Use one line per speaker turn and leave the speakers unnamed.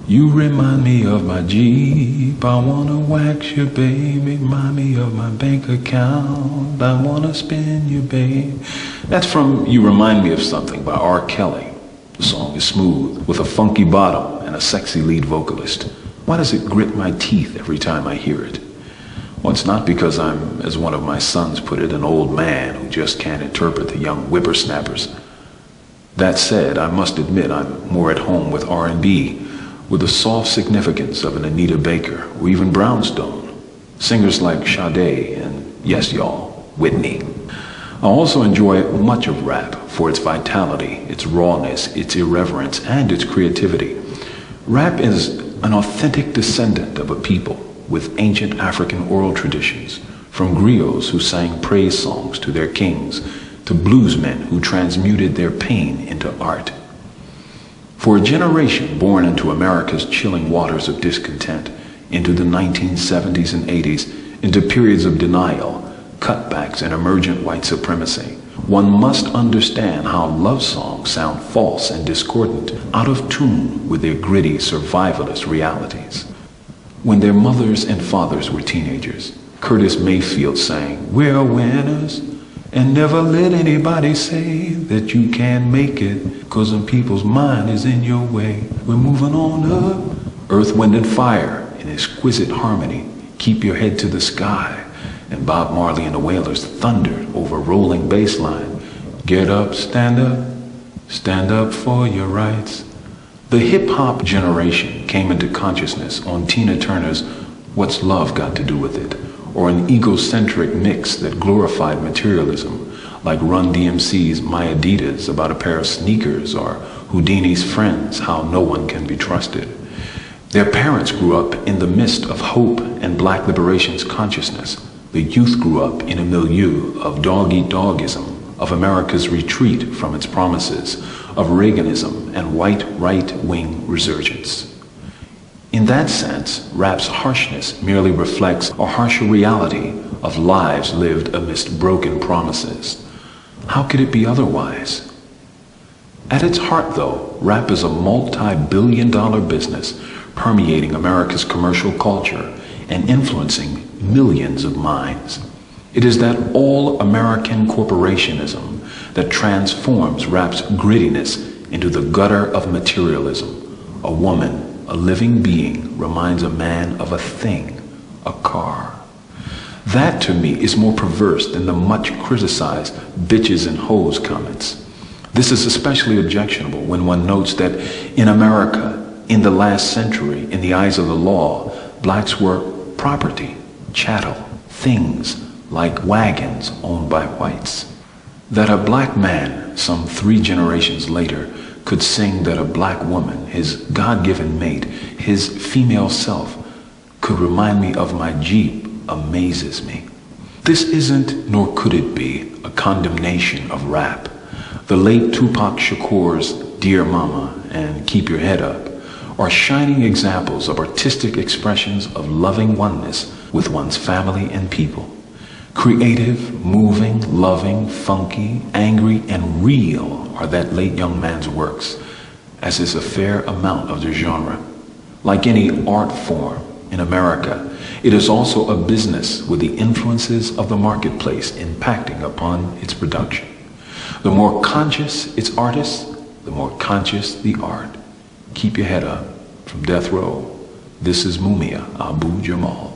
You remind me of my Jeep. I wanna wax you, baby. Remind me of my bank account. I wanna spin you, babe. That's from You Remind Me of Something by R. Kelly. The song is smooth, with a funky bottom and a sexy lead vocalist. Why does it grit my teeth every time I hear it? Well, it's not because I'm, as one of my sons put it, an old man who just can't interpret the young whippersnappers. That said, I must admit I'm more at home with R&B, with the soft significance of an Anita Baker or even Brownstone, singers like Sade and, yes y'all, Whitney. I also enjoy much of rap for its vitality, its rawness, its irreverence, and its creativity. Rap is an authentic descendant of a people with ancient African oral traditions, from griots who sang praise songs to their kings, to bluesmen who transmuted their pain into art. For a generation born into America's chilling waters of discontent, into the 1970s and 80s, into periods of denial, cutbacks, and emergent white supremacy, one must understand how love songs sound false and discordant, out of tune with their gritty survivalist realities. When their mothers and fathers were teenagers, Curtis Mayfield sang, "We're winners, and never let anybody say that you can't make it, 'cause some people's mind is in your way. We're moving on up." Earth, Wind and Fire, in exquisite harmony, "Keep Your Head to the Sky," and Bob Marley and the Wailers thundered over rolling bass line, "Get up, stand up for your rights." The hip-hop generation came into consciousness on Tina Turner's "What's Love Got to Do With It?" or an egocentric mix that glorified materialism, like Run DMC's "My Adidas" about a pair of sneakers, or Houdini's "Friends," how no one can be trusted. Their parents grew up in the midst of hope and black liberation's consciousness. The youth grew up in a milieu of dog-eat-dogism, of America's retreat from its promises, of Reaganism and white right-wing resurgence. In that sense, rap's harshness merely reflects a harsher reality of lives lived amidst broken promises. How could it be otherwise? At its heart, though, rap is a multi-billion-dollar business permeating America's commercial culture and influencing millions of minds. It is that all-American corporationism that transforms rap's grittiness into the gutter of materialism. A woman, a living being, reminds a man of a thing, a car. That, to me, is more perverse than the much criticized bitches and hoes comments. This is especially objectionable when one notes that in America, in the last century, in the eyes of the law, blacks were property, chattel, things like wagons owned by whites. That a black man, some 3 generations later, could sing that a black woman, his God-given mate, his female self, could remind me of my Jeep amazes me. This isn't, nor could it be, a condemnation of rap. The late Tupac Shakur's "Dear Mama" and "Keep Your Head Up" are shining examples of artistic expressions of loving oneness with one's family and people. Creative, moving, loving, funky, angry, and real are that late young man's works, as is a fair amount of the genre. Like any art form in America, it is also a business with the influences of the marketplace impacting upon its production. The more conscious its artists, the more conscious the art. Keep your head up. From Death Row, this is Mumia, Abu-Jamal.